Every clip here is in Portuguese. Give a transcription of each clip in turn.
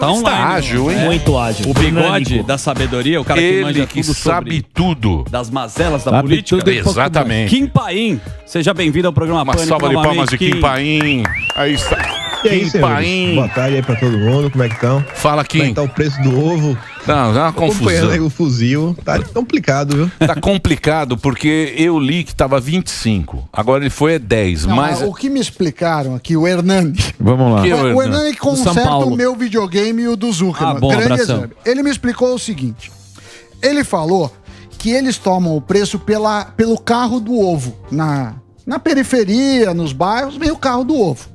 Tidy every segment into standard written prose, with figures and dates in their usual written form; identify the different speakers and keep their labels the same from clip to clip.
Speaker 1: Tá online,
Speaker 2: está ágil, hein?
Speaker 3: Muito ágil.
Speaker 1: O bigode da sabedoria, o cara que manja
Speaker 2: Ele que
Speaker 1: tudo
Speaker 2: sabe
Speaker 1: sobre
Speaker 2: tudo.
Speaker 1: das mazelas da
Speaker 3: Sabe
Speaker 1: política.
Speaker 3: tudo e pouco
Speaker 2: Exatamente.
Speaker 1: Kim Paim, seja bem-vindo ao programa
Speaker 2: Uma
Speaker 1: Pânico.
Speaker 2: salva de palmas
Speaker 1: novamente,
Speaker 2: de Kim Paim. Aí está.
Speaker 4: E aí,
Speaker 2: Kim
Speaker 4: senhores?
Speaker 2: Paim.
Speaker 4: Boa tarde aí pra todo mundo, como é que estão?
Speaker 2: Fala,
Speaker 4: Como é
Speaker 2: Kim.
Speaker 4: que tá o preço do ovo?
Speaker 2: Não, é uma
Speaker 4: Acompanhando aí
Speaker 2: confusão.
Speaker 4: o fuzil, tá complicado, viu?
Speaker 2: Tá complicado porque eu li que tava 25. Agora ele foi 10.
Speaker 5: Não,
Speaker 2: Mas
Speaker 5: o que me explicaram aqui, o Hernani.
Speaker 3: Vamos lá.
Speaker 2: Que-
Speaker 5: O Hernani
Speaker 3: São
Speaker 5: conserta
Speaker 3: Paulo.
Speaker 5: o meu videogame e o do Zuckerman.
Speaker 1: Ah, bom,
Speaker 5: Grande
Speaker 1: abração.
Speaker 5: exemplo. Ele me explicou o seguinte. Ele falou que eles tomam o preço pelo carro do ovo. Na periferia, nos bairros, vem o carro do ovo.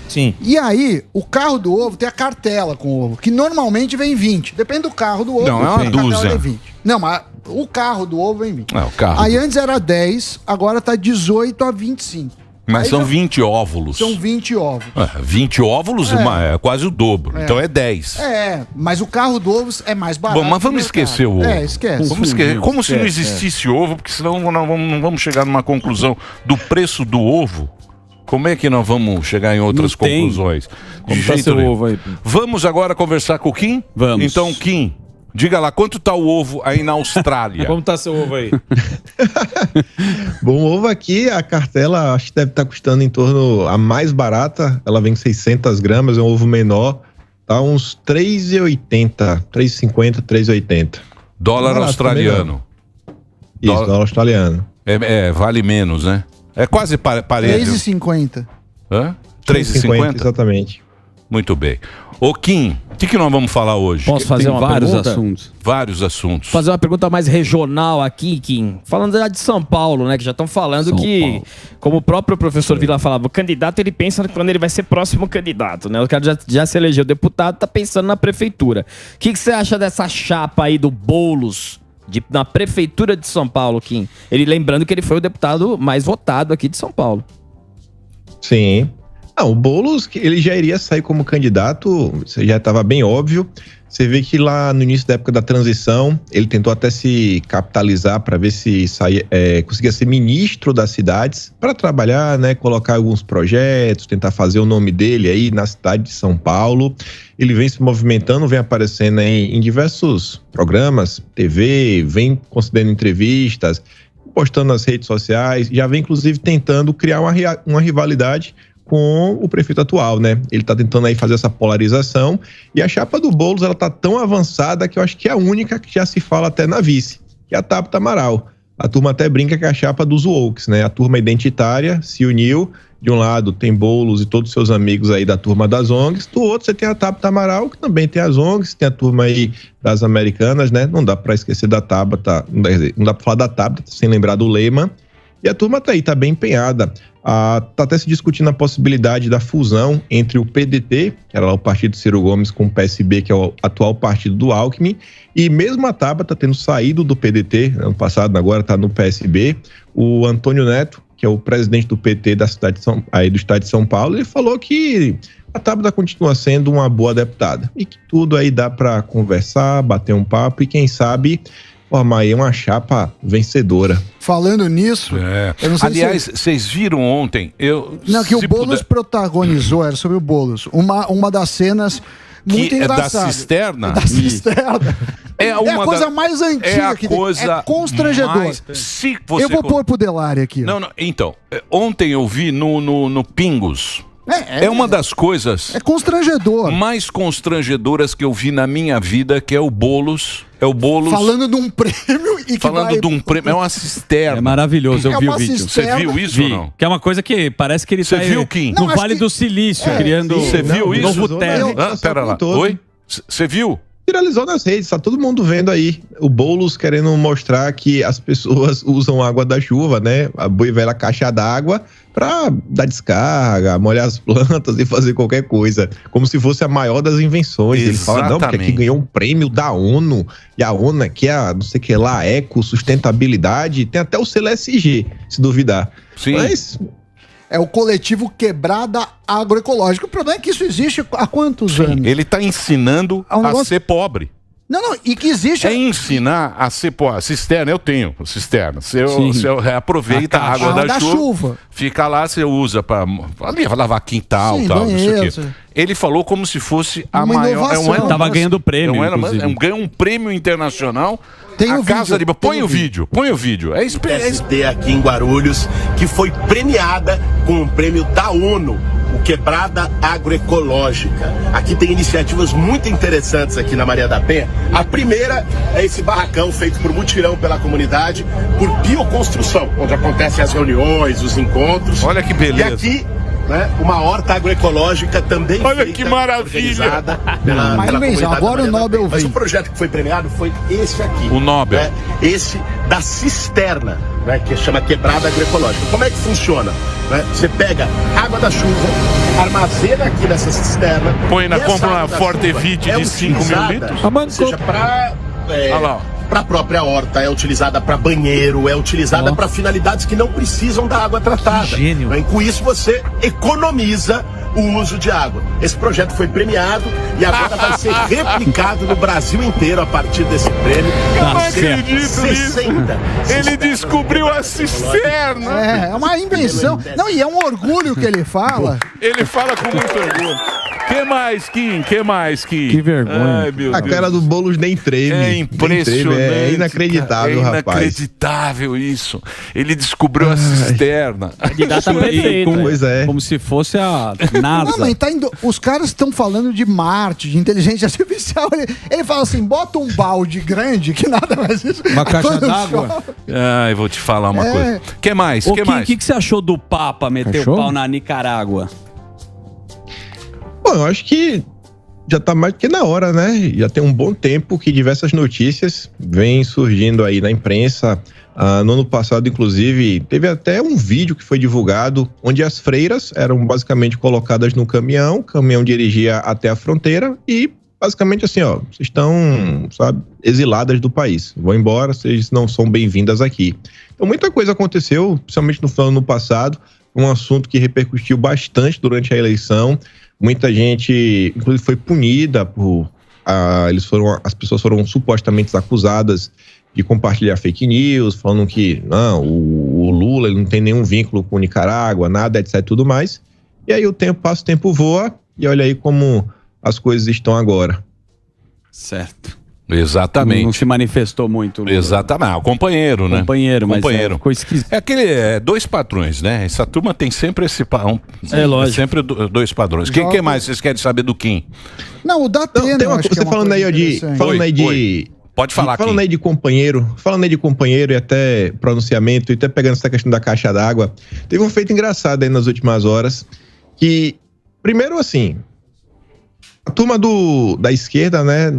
Speaker 3: Sim.
Speaker 5: E aí, o carro do ovo tem a cartela com o ovo, que normalmente vem 20. Depende do carro do ovo.
Speaker 2: Não, é uma
Speaker 5: a cartela
Speaker 2: dúzia.
Speaker 5: vem 20. Não, mas o carro do ovo vem 20.
Speaker 2: É, o carro
Speaker 5: Aí
Speaker 2: do-
Speaker 5: antes era 10, agora tá 18 a 25.
Speaker 2: Mas
Speaker 5: Aí
Speaker 2: são
Speaker 5: já-
Speaker 2: 20 óvulos.
Speaker 5: São 20 ovos.
Speaker 2: 20 óvulos é quase o dobro. Então é 10.
Speaker 5: Mas o carro do ovo é mais barato.
Speaker 2: Bom, mas
Speaker 5: que
Speaker 2: vamos
Speaker 5: o mercado.
Speaker 2: esquecer o ovo.
Speaker 5: Esquece.
Speaker 2: Vamos esquecer. Como se não existisse ovo, porque senão não vamos chegar numa conclusão do preço do ovo. Como é que nós vamos chegar em outras
Speaker 1: Não tem.
Speaker 2: conclusões?
Speaker 3: Como
Speaker 2: De
Speaker 3: tá
Speaker 2: jeito
Speaker 3: seu
Speaker 2: nenhum.
Speaker 3: ovo aí?
Speaker 2: Vamos agora conversar com o Kim?
Speaker 1: Vamos.
Speaker 2: Então, Kim, diga lá, quanto tá o ovo aí na Austrália?
Speaker 3: Como tá seu ovo aí?
Speaker 4: Bom, o ovo aqui, a cartela, acho que deve estar custando em torno, a mais barata, ela vem 600 gramas, é um ovo menor, tá uns 3,80, 3,50, 3,80.
Speaker 2: Dólar
Speaker 4: Barato
Speaker 2: australiano.
Speaker 4: Isso,
Speaker 2: Dólar-
Speaker 4: dólar australiano.
Speaker 2: Vale menos, né? É quase parelho.
Speaker 5: 3,50.
Speaker 2: Hã? 3,50?
Speaker 4: Exatamente.
Speaker 2: Muito bem. Ô, Kim, o que nós vamos falar hoje?
Speaker 3: Posso fazer
Speaker 1: Tem
Speaker 3: uma
Speaker 1: vários
Speaker 3: pergunta?
Speaker 1: assuntos.
Speaker 2: Vários assuntos.
Speaker 3: Fazer uma pergunta mais regional aqui, Kim. Falando já de São Paulo, né? Que já estão falando
Speaker 1: São
Speaker 3: que,
Speaker 1: Paulo.
Speaker 3: como o próprio professor Vila falava, o candidato ele pensa quando ele vai ser próximo candidato, né? O cara já se elegeu deputado, tá pensando na prefeitura. O que você acha dessa chapa aí do Boulos na prefeitura de São Paulo, Kim? Ele lembrando que ele foi o deputado mais votado aqui de São Paulo.
Speaker 4: Sim. Não, o Boulos, ele já iria sair como candidato, isso já estava bem óbvio. Você vê que lá no início da época da transição, ele tentou até se capitalizar para ver se conseguia ser ministro das cidades, para trabalhar, né, colocar alguns projetos, tentar fazer o nome dele aí na cidade de São Paulo. Ele vem se movimentando, vem aparecendo aí em diversos programas, TV, vem concedendo entrevistas, postando nas redes sociais, já vem inclusive tentando criar uma rivalidade com o prefeito atual, né? Ele tá tentando aí fazer essa polarização e a chapa do Boulos, ela tá tão avançada que eu acho que é a única que já se fala até na vice, que é a Tabita Amaral. A turma até brinca que é a chapa dos woke, né? A turma identitária se uniu, de um lado tem Boulos e todos os seus amigos aí da turma das ONGs, do outro você tem a Tabita Amaral, que também tem as ONGs, tem a turma aí das americanas, né? Não dá pra esquecer da Tabita, não dá pra falar da Tabita sem lembrar do Lehman. E a turma tá aí, tá bem empenhada. Tá até se discutindo a possibilidade da fusão entre o PDT, que era lá o partido Ciro Gomes, com o PSB, que é o atual partido do Alckmin, e mesmo a Tabata tendo saído do PDT, ano passado, agora tá no PSB, o Antônio Neto, que é o presidente do PT da cidade do estado de São Paulo, ele falou que a Tabata continua sendo uma boa deputada e que tudo aí dá para conversar, bater um papo e quem sabe formar aí uma chapa vencedora.
Speaker 5: Falando nisso, eu não sei
Speaker 2: Aliás,
Speaker 5: se...
Speaker 2: vocês viram ontem,
Speaker 5: Não, que o
Speaker 2: se
Speaker 5: Boulos
Speaker 2: puder-
Speaker 5: protagonizou, era sobre o Boulos, uma das cenas muito
Speaker 2: que é da
Speaker 5: engraçadas.
Speaker 2: cisterna?
Speaker 5: Da cisterna.
Speaker 2: É
Speaker 5: É a coisa mais antiga
Speaker 2: é a
Speaker 5: que tem.
Speaker 2: coisa
Speaker 5: É constrangedor.
Speaker 2: mais- se você
Speaker 5: Eu vou pôr pro Delari aqui.
Speaker 2: Não, então, ontem eu vi no Pingos. É uma das coisas
Speaker 5: É constrangedor.
Speaker 2: mais constrangedoras que eu vi na minha vida, que é o Boulos. É o Boulos
Speaker 5: Falando de um prêmio e que
Speaker 2: falando
Speaker 5: vai...
Speaker 2: de um prêmio. É uma cisterna.
Speaker 1: É maravilhoso, eu
Speaker 5: É
Speaker 1: vi
Speaker 5: uma
Speaker 1: o vídeo.
Speaker 5: cisterna.
Speaker 2: Você viu isso ou
Speaker 1: Vi.
Speaker 2: não?
Speaker 1: Que é uma coisa que parece que ele
Speaker 2: Você
Speaker 1: tá
Speaker 2: viu, Kim?
Speaker 1: no
Speaker 5: Não, acho
Speaker 1: Vale
Speaker 5: que-
Speaker 1: do Silício, criando
Speaker 2: Você viu
Speaker 1: um
Speaker 2: isso?
Speaker 1: novo terra.
Speaker 5: Não.
Speaker 2: Pera lá.
Speaker 4: todo.
Speaker 2: Oi? Você viu?
Speaker 4: Viralizou nas redes, tá todo mundo vendo aí o Boulos querendo mostrar que as pessoas usam água da chuva, né? A boa e velha caixa d'água pra dar descarga, molhar as plantas e fazer qualquer coisa. Como se fosse a maior das invenções. Ele fala, não, porque aqui
Speaker 2: Exatamente.
Speaker 4: ganhou um prêmio da ONU, e a ONU aqui é a, não sei o que lá, eco, sustentabilidade, tem até o selo SG, se duvidar.
Speaker 2: Sim.
Speaker 4: Mas
Speaker 5: É o coletivo Quebrada Agroecológica. O problema é que isso existe há quantos anos?
Speaker 2: Ele tá ensinando
Speaker 5: É um
Speaker 2: a
Speaker 5: negócio-
Speaker 2: ser pobre.
Speaker 5: Não, e que existe...
Speaker 2: É ensinar a ser, pô, a cisterna, eu tenho cisterna. Você aproveita a água da chuva, fica lá, você usa para lavar quintal,
Speaker 5: sim,
Speaker 2: tal,
Speaker 5: banheiro,
Speaker 2: isso aqui. Ele falou como se fosse a
Speaker 5: uma
Speaker 2: maior...
Speaker 5: inovação.
Speaker 1: Tava ganhando prêmio,
Speaker 2: ganhou um prêmio internacional.
Speaker 5: Tem
Speaker 2: a
Speaker 5: o
Speaker 2: casa
Speaker 5: vídeo,
Speaker 2: de... Põe o vídeo. É
Speaker 6: PSD aqui em Guarulhos, que foi premiada com um prêmio da ONU, o Quebrada Agroecológica. Aqui tem iniciativas muito interessantes aqui na Maria da Penha. A primeira é esse barracão feito por mutirão pela comunidade, por bioconstrução, onde acontecem as reuniões, os encontros.
Speaker 2: Olha que beleza.
Speaker 6: E aqui, né, uma horta agroecológica também.
Speaker 2: Olha que maravilha!
Speaker 6: Pela comunidade
Speaker 5: agora o Nobel
Speaker 6: Mas
Speaker 5: vem.
Speaker 6: o projeto que foi premiado foi esse aqui.
Speaker 2: O Nobel.
Speaker 6: Né, esse da cisterna, né, que chama Quebrada Agroecológica. Como é que funciona? Né? Você pega água da chuva, armazena aqui nessa cisterna.
Speaker 2: Compra uma Fortevite de 5 mil litros.
Speaker 6: Seja para a própria horta, é utilizada para banheiro, é utilizada para finalidades que não precisam da água tratada.
Speaker 1: Gênio.
Speaker 6: Com isso você economiza o uso de água. Esse projeto foi premiado e agora vai ser replicado no Brasil inteiro a partir desse prêmio.
Speaker 2: Eu não acredito nisso.
Speaker 6: 60.
Speaker 2: Ele descobriu a cisterna.
Speaker 5: É uma invenção. Não, e é um orgulho que ele fala.
Speaker 2: Ele fala com muito orgulho. Que mais, Kim?
Speaker 3: Que vergonha.
Speaker 2: Ai, meu
Speaker 4: A
Speaker 2: Deus.
Speaker 4: cara do Boulos nem treme.
Speaker 2: É
Speaker 4: Nem
Speaker 2: impressionante.
Speaker 4: treme, é inacreditável,
Speaker 2: cara.
Speaker 4: rapaz.
Speaker 2: Inacreditável isso. Ele descobriu a cisterna.
Speaker 3: Candidata perfeita.
Speaker 4: Pois é.
Speaker 1: Como se fosse a NASA.
Speaker 5: Não, mas os caras estão falando de Marte, de inteligência artificial. Ele fala assim, bota um balde grande, que nada mais isso.
Speaker 3: Uma caixa
Speaker 5: Quando
Speaker 3: d'água.
Speaker 5: chove.
Speaker 2: Ai, vou te falar uma coisa. Que mais?
Speaker 1: O
Speaker 2: Que mais?
Speaker 1: que você achou do Papa meter
Speaker 3: Achou?
Speaker 1: o pau na Nicarágua?
Speaker 4: Bom, eu acho que já tá mais do que na hora, né? Já tem um bom tempo que diversas notícias vêm surgindo aí na imprensa. No ano passado, inclusive, teve até um vídeo que foi divulgado onde as freiras eram basicamente colocadas no caminhão, o caminhão dirigia até a fronteira e basicamente assim, ó, vocês estão, sabe, exiladas do país. Vão embora, vocês não são bem-vindas aqui. Então muita coisa aconteceu, principalmente no ano passado, um assunto que repercutiu bastante durante a eleição. Muita gente, inclusive, foi punida por... as pessoas foram supostamente acusadas de compartilhar fake news, falando que não, o Lula ele não tem nenhum vínculo com Nicarágua, nada, etc, tudo mais. E aí o tempo passa, o tempo voa, e olha aí como as coisas estão agora.
Speaker 1: Certo.
Speaker 2: Exatamente.
Speaker 1: Não se manifestou muito.
Speaker 2: Exatamente. O companheiro, né?
Speaker 1: Companheiro, mas
Speaker 2: companheiro.
Speaker 1: ficou esquisito.
Speaker 2: É aquele dois padrões, né? Essa turma tem sempre esse
Speaker 3: lógico.
Speaker 2: sempre dois padrões. O que mais vocês querem saber do Kim?
Speaker 5: Não, o da Atena,
Speaker 4: Tem uma
Speaker 5: acho
Speaker 4: coisa,
Speaker 5: que é uma
Speaker 4: falando aí,
Speaker 5: coisa
Speaker 4: ó, de...
Speaker 5: interessante.
Speaker 4: Falando aí de...
Speaker 2: Pode falar,
Speaker 4: Falando
Speaker 2: Kim.
Speaker 4: aí de companheiro e até pronunciamento, e até pegando essa questão da caixa d'água, teve um feito engraçado aí nas últimas horas, que, primeiro assim, a turma da esquerda, né,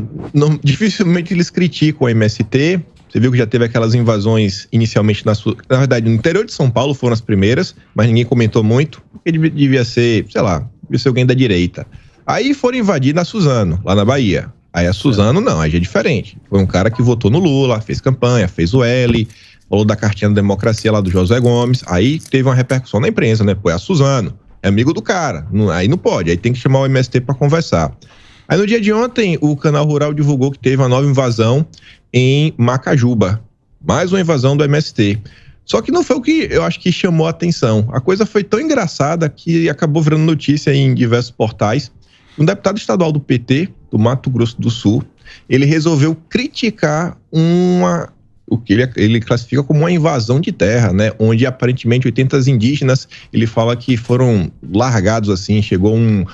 Speaker 4: dificilmente eles criticam o MST. Você viu que já teve aquelas invasões inicialmente na verdade, no interior de São Paulo foram as primeiras, mas ninguém comentou muito, porque devia ser, sei lá, devia ser alguém da direita. Aí foram invadir na Suzano, lá na Bahia. Aí a Suzano não, aí já é diferente. Foi um cara que votou no Lula, fez campanha, fez o L, falou da cartinha da democracia lá do José Gomes. Aí teve uma repercussão na imprensa, né? Pô, é a Suzano, é amigo do cara. Aí não pode, aí tem que chamar o MST para conversar. Aí no dia de ontem, o Canal Rural divulgou que teve uma nova invasão em Macajuba. Mais uma invasão do MST. Só que não foi o que eu acho que chamou a atenção. A coisa foi tão engraçada que acabou virando notícia em diversos portais. Um deputado estadual do PT, do Mato Grosso do Sul, ele resolveu criticar o que ele classifica como uma invasão de terra, né? Onde aparentemente 80 indígenas, ele fala que foram largados assim, chegou um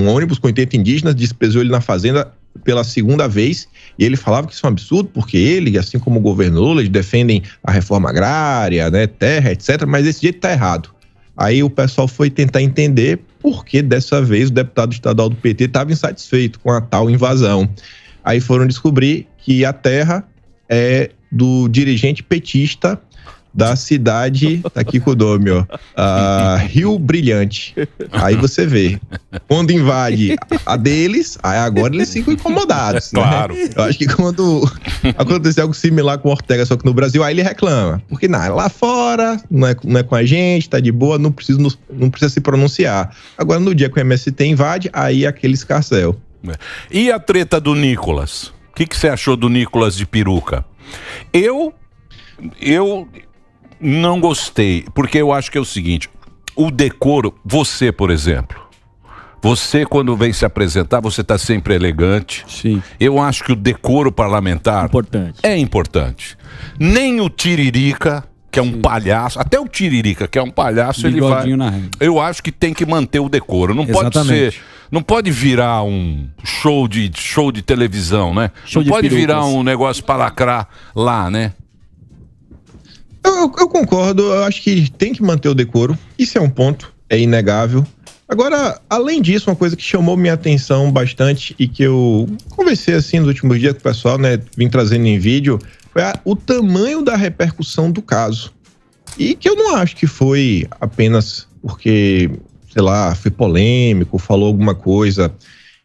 Speaker 4: ônibus com 80 indígenas, despesou ele na fazenda pela segunda vez, e ele falava que isso é um absurdo, porque ele, assim como o governo Lula, eles defendem a reforma agrária, né, terra, etc, mas desse jeito tá errado. Aí o pessoal foi tentar entender por que dessa vez o deputado estadual do PT estava insatisfeito com a tal invasão. Aí foram descobrir que a terra é do dirigente petista da cidade, tá aqui com o nome, ó, Rio Brilhante. Aí você vê, quando invade a deles, aí agora eles ficam incomodados, né?
Speaker 2: Claro.
Speaker 4: Eu acho que quando acontecer algo similar com o Ortega, só que no Brasil, aí ele reclama. Porque lá fora, não é com a gente, tá de boa, não precisa se pronunciar. Agora, no dia que o MST invade, aí é aquele escarcéu.
Speaker 2: E a treta do Nicolas? O que você achou do Nicolas de peruca? Eu não gostei, porque eu acho que é o seguinte, o decoro, você, por exemplo, você quando vem se apresentar, você está sempre elegante.
Speaker 1: Sim.
Speaker 2: Eu acho que o decoro parlamentar é importante. Nem o Tiririca, que é um palhaço, até o Tiririca, que é um palhaço,
Speaker 1: Bigodinho
Speaker 2: ele vai...
Speaker 1: na rede.
Speaker 2: Eu acho que tem que manter o decoro. Não pode ser... Não pode virar um show de televisão, né? Não pode virar um negócio para lacrar lá, né?
Speaker 4: Eu concordo, eu acho que tem que manter o decoro. Isso é um ponto, é inegável. Agora, além disso, uma coisa que chamou minha atenção bastante e que eu conversei assim nos últimos dias com o pessoal, né? Vim trazendo em vídeo, foi o tamanho da repercussão do caso. E que eu não acho que foi apenas porque, sei lá, foi polêmico, falou alguma coisa.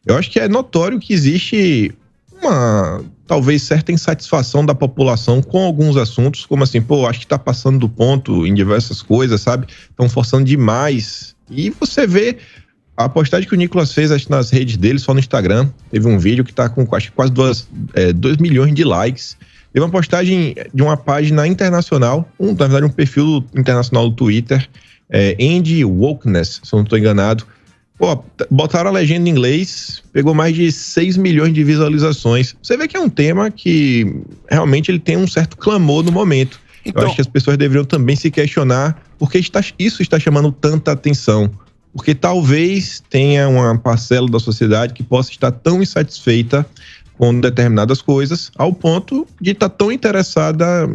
Speaker 4: Eu acho que é notório que existe uma, talvez, certa insatisfação da população com alguns assuntos, como assim, acho que tá passando do ponto em diversas coisas, sabe? Estão forçando demais. E você vê a postagem que o Nicolas fez, acho, nas redes dele, só no Instagram. Teve um vídeo que tá com, acho que quase 2 milhões de likes. Teve uma postagem de uma página internacional, na verdade um perfil internacional do Twitter, End Wokeness, se eu não estou enganado. Botaram a legenda em inglês, pegou mais de 6 milhões de visualizações. Você vê que é um tema que realmente ele tem um certo clamor no momento. Então, eu acho que as pessoas deveriam também se questionar por que isso está chamando tanta atenção. Porque talvez tenha uma parcela da sociedade que possa estar tão insatisfeita com determinadas coisas, ao ponto de estar tão interessada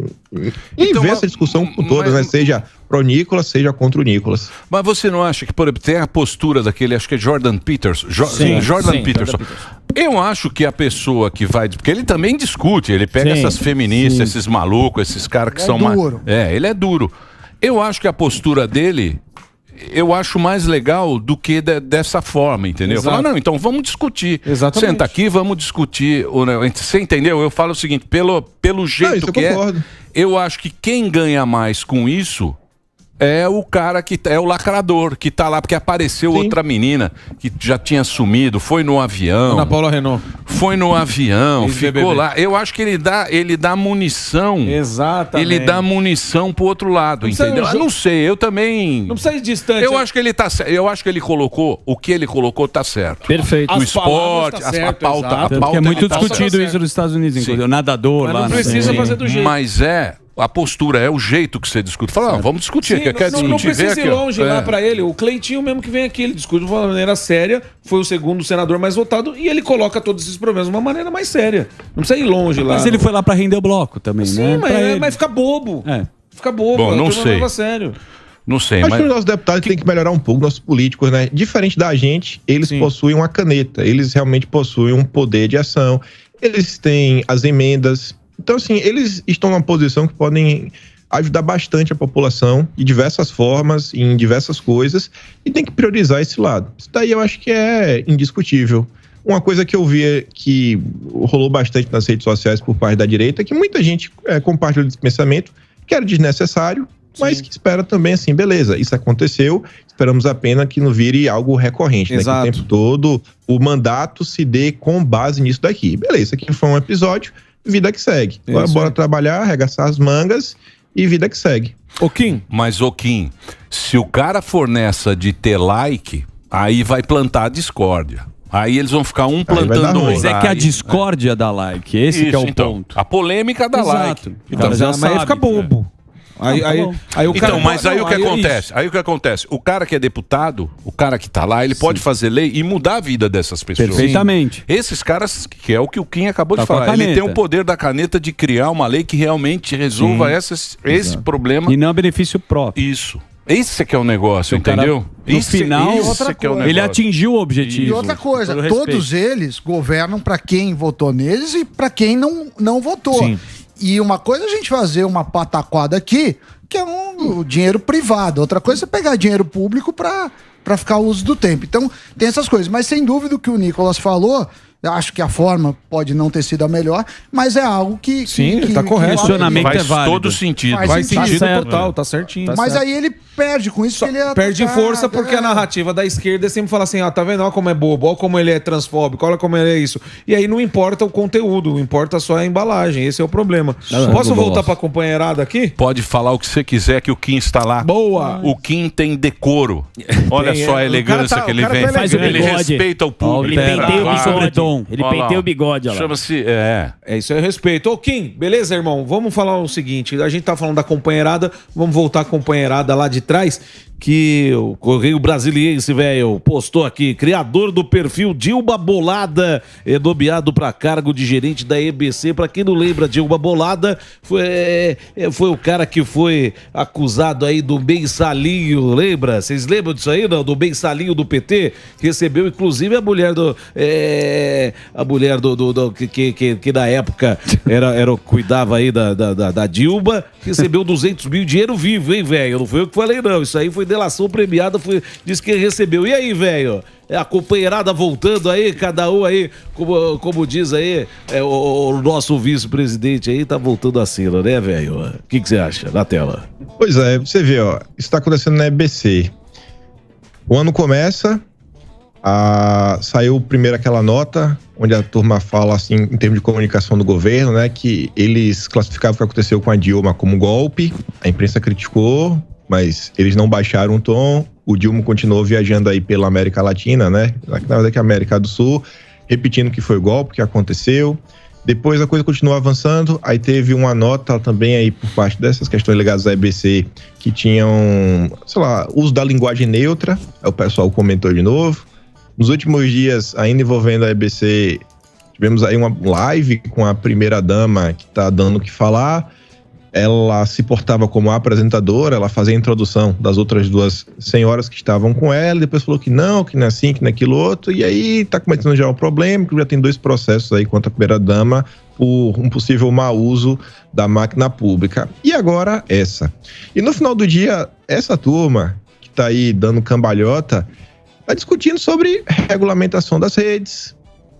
Speaker 4: em ver essa discussão por todas, né? Seja pro Nicolas, seja contra o Nicolas.
Speaker 2: Mas você não acha que, por exemplo, tem a postura daquele, acho que é Jordan Peterson. Jordan Peterson. Eu acho que a pessoa que vai... Porque ele também discute, ele pega essas feministas, esses malucos, esses caras que são...
Speaker 5: duro.
Speaker 2: Ele é duro. Eu acho que a postura dele... Eu acho mais legal do que dessa forma, entendeu? Falar, não, então vamos discutir.
Speaker 3: Exatamente.
Speaker 2: Senta aqui, vamos discutir. Você entendeu? Eu falo o seguinte, pelo jeito que eu acho que quem ganha mais com isso é o cara que é o lacrador, que tá lá, porque apareceu outra menina que já tinha sumido, foi no avião.
Speaker 7: Ana Paula Renault.
Speaker 2: Foi no avião, ficou lá. Eu acho que ele dá munição.
Speaker 7: Exatamente.
Speaker 2: Ele dá munição pro outro lado, entendeu? Eu não sei, eu também...
Speaker 7: Não precisa ir distante.
Speaker 2: Eu acho que ele tá certo. Eu acho que ele colocou, o que ele colocou tá certo.
Speaker 3: Perfeito.
Speaker 2: O esporte, a pauta.
Speaker 1: Porque é muito discutido isso nos Estados Unidos, inclusive. O nadador lá.
Speaker 7: Não precisa fazer do jeito.
Speaker 2: Mas a postura, é o jeito que você discute. Fala, vamos discutir.
Speaker 7: Não precisa ir longe lá pra ele. O Cleitinho mesmo que vem aqui, ele discute de uma maneira séria, foi o segundo senador mais votado e ele coloca todos esses problemas de uma maneira mais séria. Não precisa ir longe lá.
Speaker 1: Mas ele foi lá pra render o bloco também, né?
Speaker 7: Sim, mas fica bobo. Fica bobo.
Speaker 2: Bom, não sei.
Speaker 7: Sério.
Speaker 2: Não sei,
Speaker 4: Acho que os nossos deputados têm que melhorar um pouco, nossos políticos, né? Diferente da gente, eles possuem uma caneta, eles realmente possuem um poder de ação, eles têm as emendas. Então, assim, eles estão numa posição que podem ajudar bastante a população de diversas formas, em diversas coisas, e tem que priorizar esse lado. Isso daí eu acho que é indiscutível. Uma coisa que eu vi que rolou bastante nas redes sociais por parte da direita é que muita gente compartilha esse pensamento, que era desnecessário, mas que espera também assim, beleza, isso aconteceu, esperamos apenas que não vire algo recorrente, né? Que o tempo todo o mandato se dê com base nisso daqui. Beleza, isso aqui foi um episódio, vida que segue. Agora bora trabalhar, arregaçar as mangas e vida que segue.
Speaker 2: Mas, Kim, se o cara for nessa de ter like, aí vai plantar a discórdia. Aí eles vão ficar plantando o outro.
Speaker 1: Mas é que a discórdia dá like, esse que é o ponto.
Speaker 2: A polêmica dá like.
Speaker 1: Então,
Speaker 7: mas aí fica bobo. Aí o cara,
Speaker 2: o que acontece? Aí o que acontece? O cara que é deputado, o cara que tá lá, ele pode fazer lei e mudar a vida dessas pessoas.
Speaker 1: Perfeitamente.
Speaker 2: Esses caras, que é o que o Kim acabou de falar, ele tem o poder da caneta de criar uma lei que realmente resolva esse problema.
Speaker 1: E não a benefício próprio.
Speaker 2: Isso. Esse que é o negócio, entendeu?
Speaker 1: No final, ele atingiu o objetivo.
Speaker 5: E outra coisa, todos eles governam para quem votou neles e para quem não votou. Sim. E uma coisa é a gente fazer uma pataquada aqui, que é um dinheiro privado. Outra coisa é você pegar dinheiro público para ficar o uso do tempo. Então, tem essas coisas. Mas, sem dúvida, o que o Nicolas falou Eu acho que a forma pode não ter sido a melhor, mas é algo que...
Speaker 7: Sim, tá correto.
Speaker 1: O questionamento é válido.
Speaker 2: Todo sentido.
Speaker 5: Faz
Speaker 7: sentido
Speaker 3: certo.
Speaker 7: total, tá certinho.
Speaker 5: Mas
Speaker 7: certo.
Speaker 5: aí ele perde com isso, ele é
Speaker 7: Perde
Speaker 5: atacado,
Speaker 7: força porque a narrativa da esquerda sempre fala assim, tá vendo? Olha como é bobo, olha como ele é transfóbico, olha como ele é isso. E aí não importa o conteúdo, importa só a embalagem, esse é o problema. Posso voltar pra companheirada aqui?
Speaker 2: Pode falar o que você quiser que o Kim está lá.
Speaker 7: Boa!
Speaker 2: O Kim tem decoro. Olha só a elegância que ele vem.
Speaker 3: faz o
Speaker 2: Ele
Speaker 3: bigode.
Speaker 2: respeita o público.
Speaker 3: Ele penteia o
Speaker 2: Claro.
Speaker 3: bigode. Ele
Speaker 2: Olha lá,
Speaker 3: penteia
Speaker 2: ó.
Speaker 3: o bigode, olha lá.
Speaker 2: Chama-se...
Speaker 7: É isso aí, respeito. Ô, Kim, beleza, irmão? Vamos falar o seguinte: a gente tá falando da companheirada, vamos voltar à companheirada lá de trás. Que o Correio Brasiliense, velho, postou aqui: criador do perfil Dilma Bolada é nomeado para cargo de gerente da EBC. Pra quem não lembra, Dilma Bolada foi o cara que foi acusado aí do mensalinho, lembra? Vocês lembram disso aí, não? Do mensalinho do PT? Recebeu, inclusive, a mulher do... que na época cuidava aí da Dilma, recebeu 200 mil, dinheiro vivo, hein, velho? Não foi eu que falei, não. Isso aí foi delação premiada, disse que recebeu. E aí, velho? A companheirada voltando aí, cada um aí, como diz aí, o nosso vice-presidente aí tá voltando a cena, né, velho? O que você acha? Na tela.
Speaker 4: Pois é, você vê, ó, isso tá acontecendo na EBC. O ano começa, saiu primeiro aquela nota, onde a turma fala, assim, em termos de comunicação do governo, né, que eles classificavam o que aconteceu com a Dilma como golpe, a imprensa criticou, mas eles não baixaram o tom. O Dilma continuou viajando aí pela América Latina, né? Na verdade, que é a América do Sul, repetindo que foi golpe, que aconteceu. Depois a coisa continuou avançando, aí teve uma nota também aí por parte dessas questões ligadas à EBC, que tinham, sei lá, uso da linguagem neutra, aí o pessoal comentou de novo. Nos últimos dias, ainda envolvendo a EBC, tivemos aí uma live com a primeira-dama, que tá dando o que falar. Ela se portava como apresentadora, ela fazia a introdução das outras duas senhoras que estavam com ela, e depois falou que não é assim, que não é aquilo outro, e aí tá cometendo já um problema, que já tem 2 processos aí contra a primeira-dama por um possível mau uso da máquina pública. E agora essa. E no final do dia, essa turma que tá aí dando cambalhota, tá discutindo sobre regulamentação das redes,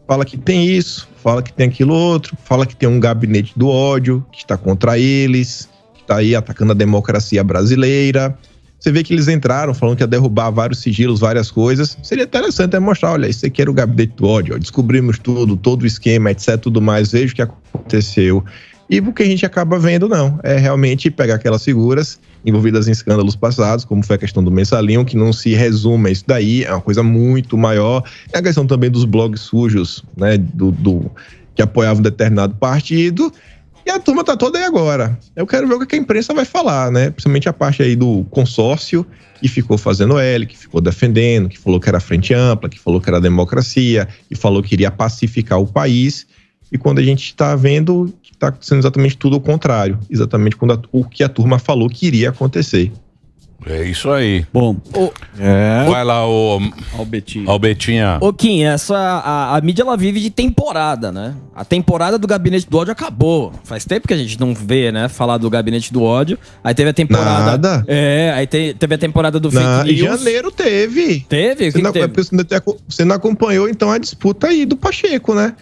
Speaker 4: fala que tem isso, fala que tem aquilo outro, fala que tem um gabinete do ódio que está contra eles, que está aí atacando a democracia brasileira. Você vê que eles entraram falando que ia derrubar vários sigilos, várias coisas. Seria interessante mostrar, olha, isso aqui era o gabinete do ódio, ó, descobrimos tudo, todo o esquema, etc, tudo mais, veja o que aconteceu. E o que a gente acaba vendo, não, é realmente pegar aquelas figuras envolvidas em escândalos passados, como foi a questão do mensalinho, que não se resume a isso daí, é uma coisa muito maior. É a questão também dos blogs sujos, né, que apoiavam um determinado partido, e a turma tá toda aí agora. Eu quero ver o que a imprensa vai falar, né, principalmente a parte aí do consórcio, que ficou fazendo L, que ficou defendendo, que falou que era frente ampla, que falou que era democracia, que falou que iria pacificar o país. E quando a gente está vendo que está sendo exatamente tudo o contrário, exatamente o que a turma falou que iria acontecer.
Speaker 2: É isso aí.
Speaker 1: Bom,
Speaker 2: vai lá, Albetinha.
Speaker 3: Ô, Kim, a mídia ela vive de temporada, né? A temporada do Gabinete do Ódio acabou. Faz tempo que a gente não vê, né, falar do Gabinete do Ódio. Aí teve a temporada...
Speaker 4: Nada.
Speaker 3: Aí teve a temporada do Fake News.
Speaker 4: Em janeiro teve.
Speaker 3: Teve? O que teve?
Speaker 4: Você não acompanhou, então, a disputa aí do Pacheco, né?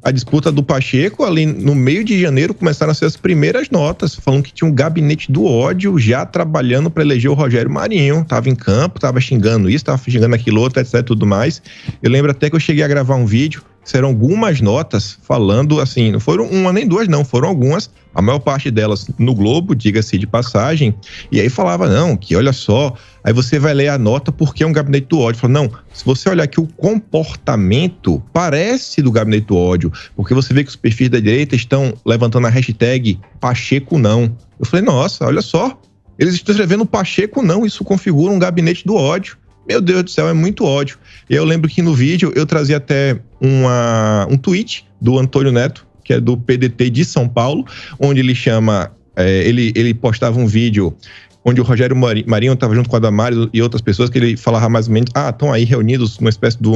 Speaker 4: A disputa do Pacheco, ali no meio de janeiro, começaram a ser as primeiras notas, falando que tinha um gabinete do ódio já trabalhando para eleger o Rogério Marinho. Tava em campo, tava xingando isso, tava xingando aquilo outro, etc, tudo mais. Eu lembro até que eu cheguei a gravar um vídeo, que serão algumas notas falando, assim, não foram uma nem duas, não, foram algumas, a maior parte delas no Globo, diga-se de passagem, e aí falava, não, que olha só, aí você vai ler a nota porque é um gabinete do ódio. Fala, não, se você olhar aqui o comportamento parece do gabinete do ódio, porque você vê que os perfis da direita estão levantando a hashtag Pacheco não. Eu falei, nossa, olha só, eles estão escrevendo Pacheco não, isso configura um gabinete do ódio. Meu Deus do céu, é muito ódio. E eu lembro que no vídeo eu trazia até um tweet do Antônio Neto, que é do PDT de São Paulo, onde ele chama, ele postava um vídeo onde o Rogério Marinho estava junto com a Damares e outras pessoas, que ele falava mais ou menos, estão aí reunidos numa espécie de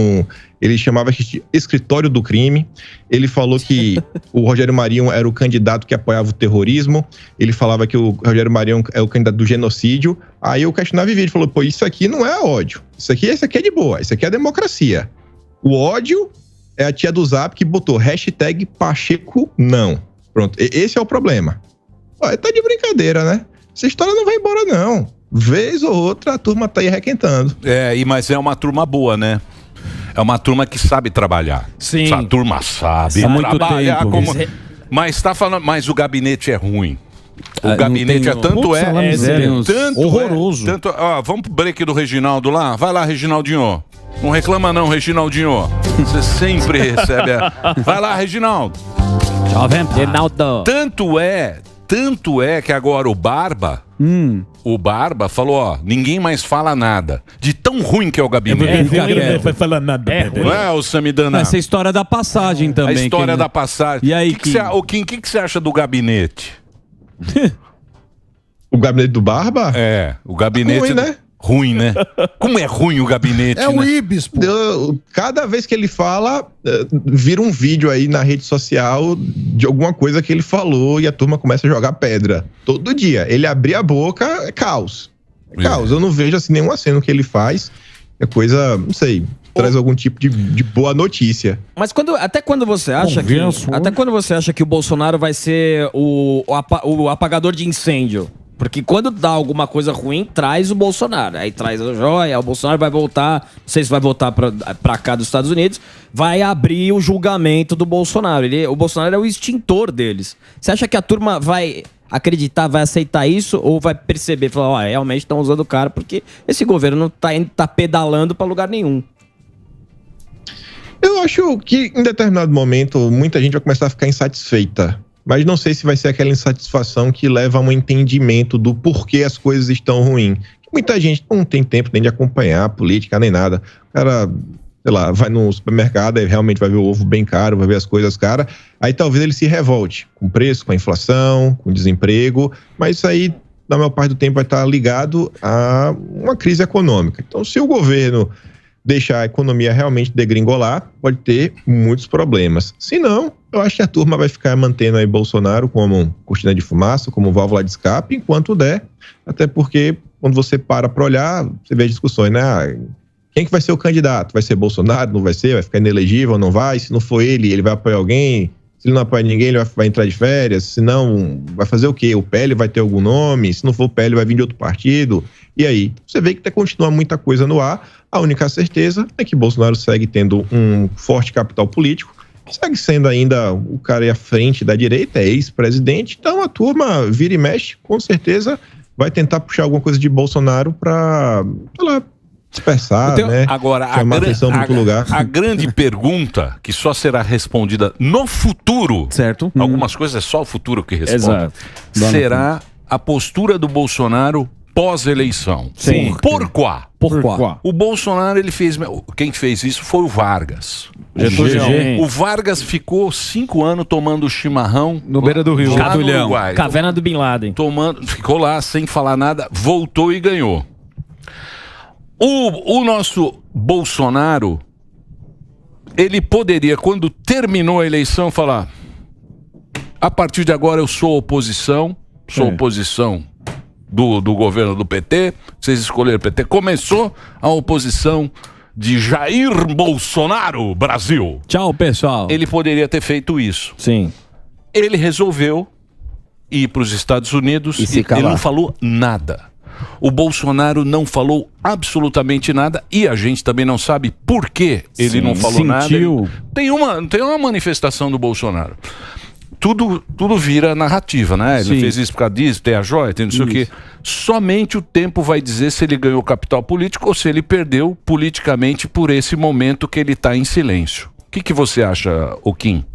Speaker 4: ele chamava de escritório do crime. Ele falou que o Rogério Marinho era o candidato que apoiava o terrorismo, ele falava que o Rogério Marinho é o candidato do genocídio. Aí eu questionava e ele falou, pô, isso aqui não é ódio, isso aqui é de boa, isso aqui é democracia. O ódio é a tia do Zap que botou hashtag Pacheco não. Pronto, esse é o problema. Olha, tá de brincadeira, né? Essa história não vai embora, não. Vez ou outra, a turma tá aí requentando.
Speaker 2: Mas é uma turma boa, né? É uma turma que sabe trabalhar.
Speaker 3: Sim.
Speaker 2: Essa turma sabe trabalhar. Mas tá falando, mas o gabinete é ruim. O gabinete tanto horroroso. Vamos pro break do Reginaldo lá? Vai lá, Reginaldinho. Não reclama não, Reginaldinho. Você sempre recebe Vai lá, Reginaldo.
Speaker 3: Reginaldo.
Speaker 2: Tanto é que agora o Barba falou, ninguém mais fala nada. De tão ruim que é o gabinete.
Speaker 3: Não vai falar nada.
Speaker 2: Não é, o Samidana?
Speaker 1: Essa história da passagem também.
Speaker 2: A história da passagem.
Speaker 1: E aí,
Speaker 2: o que você acha do gabinete?
Speaker 4: O gabinete do Barba?
Speaker 2: O gabinete...
Speaker 4: Ruim, né?
Speaker 2: Ruim, né? Como é ruim o gabinete,
Speaker 5: o Ibis, pô.
Speaker 4: Cada vez que ele fala, vira um vídeo aí na rede social de alguma coisa que ele falou e a turma começa a jogar pedra. Todo dia. Ele abrir a boca, é caos. É caos. Eu não vejo assim nenhum aceno que ele faz. É coisa, não sei, traz algum tipo de boa notícia.
Speaker 3: Mas até quando você acha que o Bolsonaro vai ser o apagador de incêndio? Porque quando dá alguma coisa ruim, traz o Bolsonaro. Aí traz a joia, o Bolsonaro vai voltar, não sei se vai voltar pra cá dos Estados Unidos, vai abrir o julgamento do Bolsonaro. O Bolsonaro é o extintor deles. Você acha que a turma vai acreditar, vai aceitar isso? Ou vai perceber, falar, realmente estão usando o cara, porque esse governo não tá pedalando pra lugar nenhum?
Speaker 4: Eu acho que em determinado momento, muita gente vai começar a ficar insatisfeita. Mas não sei se vai ser aquela insatisfação que leva a um entendimento do porquê as coisas estão ruins. Muita gente não tem tempo nem de acompanhar a política, nem nada. O cara, sei lá, vai no supermercado e realmente vai ver o ovo bem caro, vai ver as coisas caras. Aí talvez ele se revolte com o preço, com a inflação, com o desemprego. Mas isso aí, na maior parte do tempo, vai estar ligado a uma crise econômica. Então, se o governo deixar a economia realmente degringolar, pode ter muitos problemas. Se não, eu acho que a turma vai ficar mantendo aí Bolsonaro como cortina de fumaça, como válvula de escape, enquanto der. Até porque, quando você para olhar, você vê as discussões, né? Quem que vai ser o candidato? Vai ser Bolsonaro? Não vai ser? Vai ficar inelegível? Não vai? Se não for ele vai apoiar alguém? Se ele não apoia ninguém, ele vai entrar de férias? Se não, vai fazer o quê? O PL vai ter algum nome? Se não for o PL, vai vir de outro partido? E aí? Você vê que continua muita coisa no ar. A única certeza é que Bolsonaro segue tendo um forte capital político, segue sendo ainda o cara à frente da direita, é ex-presidente, então a turma vira e mexe, com certeza vai tentar puxar alguma coisa de Bolsonaro para, sei lá, dispersar, né?
Speaker 2: Agora,
Speaker 4: chamar atenção em outro lugar.
Speaker 2: A grande pergunta, que só será respondida no futuro,
Speaker 1: certo?
Speaker 2: Algumas coisas é só o futuro que responde,
Speaker 3: exato,
Speaker 2: será a postura do Bolsonaro pós-eleição.
Speaker 3: Sim.
Speaker 2: Por quê?
Speaker 3: Por
Speaker 2: O Bolsonaro, quem fez isso foi o Vargas. O Vargas ficou 5 anos tomando chimarrão
Speaker 1: no beira do rio,
Speaker 2: lá no Uruguai.
Speaker 3: Caverna do Bin Laden.
Speaker 2: Ficou lá sem falar nada, voltou e ganhou. O nosso Bolsonaro, ele poderia, quando terminou a eleição, falar: a partir de agora eu sou oposição, oposição do governo do PT, vocês escolheram o PT. Começou a oposição de Jair Bolsonaro, Brasil.
Speaker 1: Tchau, pessoal.
Speaker 2: Ele poderia ter feito isso.
Speaker 3: Sim.
Speaker 2: Ele resolveu ir para os Estados Unidos e ele não falou nada. O Bolsonaro não falou absolutamente nada e a gente também não sabe por que ele não falou nada. Tem uma manifestação do Bolsonaro. Tudo vira narrativa, né? Ele fez isso por causa disso, tem a joia, tem não sei o quê. Somente o tempo vai dizer se ele ganhou capital político ou se ele perdeu politicamente por esse momento que ele está em silêncio. O que você acha, Kim?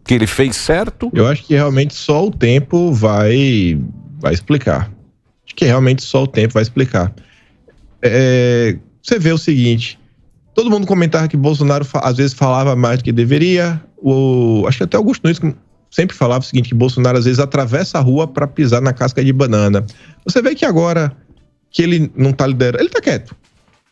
Speaker 2: Que ele fez certo?
Speaker 4: Eu acho que realmente só o tempo vai explicar. Acho que realmente só o tempo vai explicar. Você vê o seguinte, todo mundo comentava que Bolsonaro às vezes falava mais do que deveria. Acho que até Augusto Nunes sempre falava o seguinte, que Bolsonaro às vezes atravessa a rua para pisar na casca de banana. Você vê que agora que ele não tá liderando, ele tá quieto.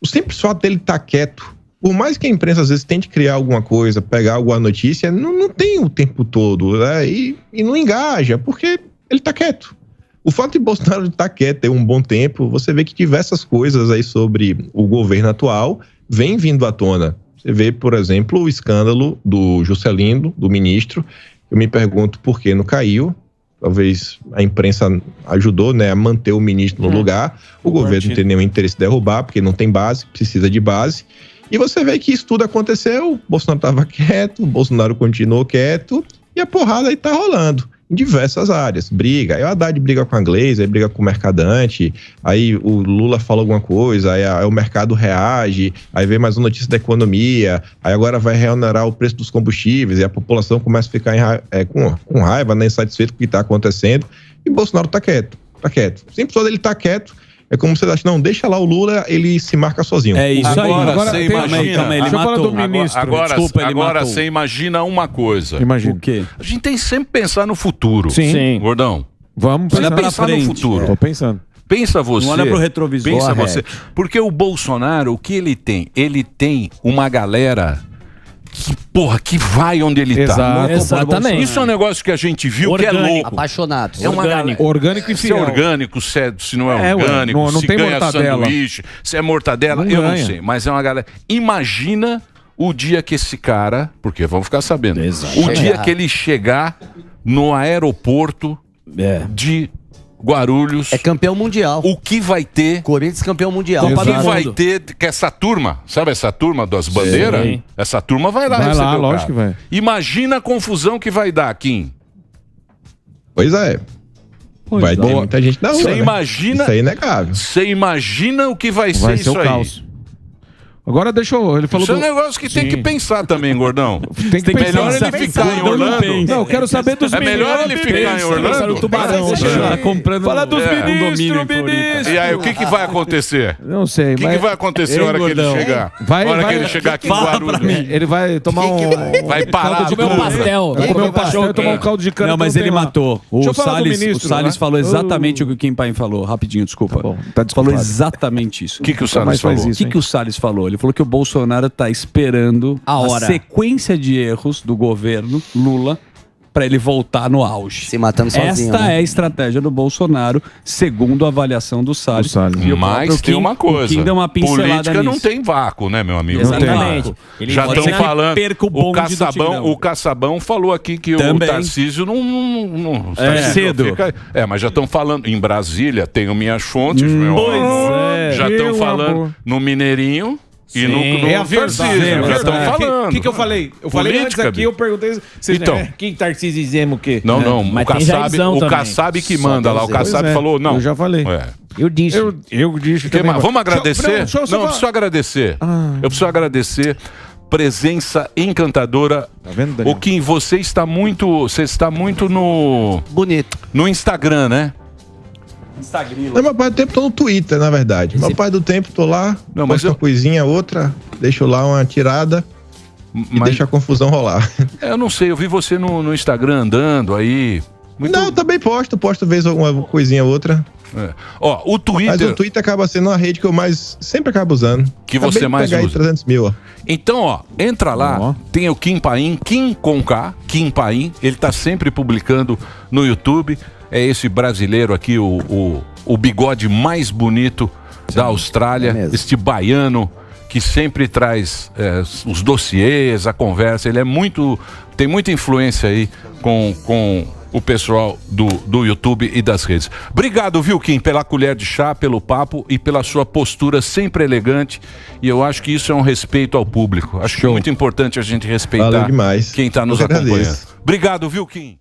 Speaker 4: O simples fato dele tá quieto, por mais que a imprensa às vezes tente criar alguma coisa, pegar alguma notícia, não tem o tempo todo, né? E não engaja, porque ele tá quieto. O fato de Bolsonaro estar quieto ter um bom tempo, você vê que diversas coisas aí sobre o governo atual vêm vindo à tona. Você vê, por exemplo, o escândalo do Juscelino, do ministro. Eu me pergunto por que não caiu. Talvez a imprensa ajudou, né, a manter o ministro no lugar. O governo não tem nenhum interesse em derrubar, porque não tem base, precisa de base. E você vê que isso tudo aconteceu, o Bolsonaro estava quieto, o Bolsonaro continuou quieto, e a porrada aí tá rolando em diversas áreas. Briga, aí o Haddad briga com a Gleisi, aí briga com o mercadante, aí o Lula fala alguma coisa, aí o mercado reage, aí vem mais uma notícia da economia, aí agora vai reonerar o preço dos combustíveis, e a população começa a ficar com raiva, né, insatisfeito com o que está acontecendo, e Bolsonaro tá quieto. Sempre só ele tá quieto, é como você acha, não, deixa lá o Lula, ele se marca sozinho.
Speaker 1: É isso
Speaker 2: agora,
Speaker 1: aí.
Speaker 2: Você imagina.
Speaker 1: Ele matou.
Speaker 2: Agora você imagina uma coisa.
Speaker 1: Imagina. O quê?
Speaker 2: A gente tem que sempre pensar no futuro.
Speaker 3: Sim.
Speaker 2: Gordão.
Speaker 7: Vamos
Speaker 2: pensar no futuro.
Speaker 7: Tô pensando.
Speaker 2: Pensa você.
Speaker 1: Não olha pro retrovisor.
Speaker 2: Pensa você. Porque o Bolsonaro, o que ele tem? Ele tem uma galera que vai onde ele tá.
Speaker 3: Exatamente.
Speaker 2: Isso é um negócio que a gente viu que é louco.
Speaker 8: Apaixonados.
Speaker 2: É uma
Speaker 7: orgânico e
Speaker 2: se
Speaker 7: fiel.
Speaker 2: é orgânico, se não é orgânico,
Speaker 7: não
Speaker 2: se
Speaker 7: tem
Speaker 2: ganha
Speaker 7: mortadela.
Speaker 2: sanduíche, se é mortadela,
Speaker 7: Não
Speaker 2: eu
Speaker 7: ganha.
Speaker 2: não sei. Mas é uma galera... Imagina o dia que esse cara... Porque vamos ficar sabendo. O dia que ele chegar no aeroporto de Guarulhos...
Speaker 8: É campeão mundial.
Speaker 2: O que vai ter...
Speaker 8: Corinthians campeão mundial.
Speaker 2: O que vai ter que essa turma, sabe essa turma das bandeiras?
Speaker 3: Sim.
Speaker 2: Essa turma vai lá
Speaker 7: Vai
Speaker 2: receber
Speaker 7: lá,
Speaker 2: o
Speaker 7: lógico
Speaker 2: cara.
Speaker 7: que vai.
Speaker 2: Imagina a confusão que vai dar, Kim.
Speaker 4: Pois é. Vai ter muita gente na rua,
Speaker 2: Você
Speaker 4: né?
Speaker 2: imagina...
Speaker 4: Isso aí é inegável.
Speaker 2: Você imagina o que vai ser
Speaker 7: Vai ser
Speaker 2: isso
Speaker 7: o
Speaker 2: aí.
Speaker 7: caos. Agora ele falou
Speaker 2: Isso é um
Speaker 7: do...
Speaker 2: negócio que tem que pensar também, Gordão.
Speaker 7: Tem que
Speaker 2: Melhor
Speaker 7: pensar.
Speaker 2: ele ficar em Orlando.
Speaker 7: Não, eu quero saber dos
Speaker 2: É melhor ele ficar em Orlando.
Speaker 1: Tubarão. Tá comprando
Speaker 7: Fala dos ministros, ministro.
Speaker 2: E aí, o que vai acontecer?
Speaker 7: Não sei.
Speaker 2: O que vai acontecer na hora que ele chegar?
Speaker 7: Vai,
Speaker 2: Na hora
Speaker 7: vai.
Speaker 2: que ele chegar aqui em
Speaker 1: Fala
Speaker 2: Guarulhos.
Speaker 1: pra mim.
Speaker 7: Ele vai tomar
Speaker 2: Vai parar.
Speaker 7: caldo de
Speaker 3: Comer um
Speaker 7: cana.
Speaker 3: pastel.
Speaker 7: Vai comer um pastel e tomar um caldo de cana.
Speaker 1: Não, mas
Speaker 7: que
Speaker 1: ele
Speaker 7: tem lá.
Speaker 1: matou.
Speaker 7: Deixa
Speaker 1: O
Speaker 7: eu falar do
Speaker 1: Salles,
Speaker 7: ministro,
Speaker 1: o Salles
Speaker 7: né?
Speaker 1: falou exatamente o que o Kim Paim falou. Rapidinho, desculpa.
Speaker 7: Tá bom, tá desculpado.
Speaker 1: Falou exatamente isso.
Speaker 2: O que o
Speaker 7: mais
Speaker 2: Salles
Speaker 7: faz
Speaker 2: falou?
Speaker 1: O
Speaker 7: isso.
Speaker 1: que o Salles falou? Ele falou que o Bolsonaro tá esperando
Speaker 3: A hora.
Speaker 1: sequência de erros do governo Lula para ele voltar no auge.
Speaker 8: Se matando sozinho.
Speaker 1: Esta
Speaker 8: né?
Speaker 1: é a estratégia do Bolsonaro, segundo a avaliação do Salles. E o
Speaker 2: Mas
Speaker 1: próprio
Speaker 2: tem
Speaker 1: Kim-
Speaker 2: uma
Speaker 1: o
Speaker 2: coisa.
Speaker 1: Kim deu uma pincelada
Speaker 2: Política não
Speaker 1: nisso.
Speaker 2: tem vácuo, né, meu amigo?
Speaker 3: Exatamente. Ele
Speaker 2: Já
Speaker 3: pode
Speaker 2: estão
Speaker 3: ser que
Speaker 2: falando.
Speaker 1: perca o bonde do Tigrão.
Speaker 2: O Caçabão falou aqui que
Speaker 1: Também.
Speaker 2: o Tarcísio não
Speaker 1: cedo.
Speaker 2: Mas já estão falando. Em Brasília, tenho minhas fontes, meu. Já estão
Speaker 7: Meu
Speaker 2: falando
Speaker 7: amor.
Speaker 2: no Mineirinho. E no
Speaker 7: É a
Speaker 2: Tarcísio,
Speaker 7: verdade.
Speaker 2: já estão falando.
Speaker 7: O que eu falei? Eu falei antes
Speaker 2: Política,
Speaker 7: aqui, eu perguntei...
Speaker 2: Então.
Speaker 7: Quem Tarcísio dizemos o quê?
Speaker 2: Não,
Speaker 3: Mas
Speaker 2: o
Speaker 3: tem Jairzão também.
Speaker 2: Kassab que manda lá. O
Speaker 8: Deus.
Speaker 2: Kassab
Speaker 7: Pois é,
Speaker 2: falou, não.
Speaker 7: eu já falei.
Speaker 3: Eu disse.
Speaker 7: Eu disse
Speaker 2: Que
Speaker 7: também.
Speaker 2: mais? Vamos agradecer?
Speaker 7: Deixa eu só
Speaker 2: Não, eu preciso agradecer. Eu preciso agradecer. Presença encantadora.
Speaker 7: Tá vendo, Daniel?
Speaker 2: O Kim, você está muito no
Speaker 8: Bonito.
Speaker 2: Instagram, né?
Speaker 4: Na maior parte do tempo tô no Twitter, na verdade. Na maior parte do tempo tô lá,
Speaker 2: Não, mas
Speaker 4: posto uma coisinha, outra, deixo lá uma tirada e deixo a confusão rolar.
Speaker 2: Eu não sei, eu vi você no Instagram andando aí.
Speaker 4: Não, também posto vez alguma coisinha outra.
Speaker 2: É. Ó, o
Speaker 4: Mas
Speaker 2: Twitter
Speaker 4: o Twitter acaba sendo a rede que eu sempre acabo usando.
Speaker 2: que
Speaker 4: Acabei
Speaker 2: você
Speaker 4: de
Speaker 2: mais
Speaker 4: pegar aí
Speaker 2: usa.
Speaker 4: 300 mil, ó.
Speaker 2: Então, ó, entra lá, tem o Kim Paim, Kim com K, Kim Paim, ele tá sempre publicando no YouTube. É esse brasileiro aqui, o bigode mais bonito da Austrália, este baiano que sempre traz os dossiês, a conversa. Ele tem muita influência aí com o pessoal do YouTube e das redes. Obrigado, viu, Kim, pela colher de chá, pelo papo e pela sua postura sempre elegante. E eu acho que isso é um respeito ao público. Acho que é muito importante a gente respeitar
Speaker 4: Valeu demais.
Speaker 2: quem está nos
Speaker 4: Eu que agradeço.
Speaker 2: acompanhando. Obrigado, viu, Kim?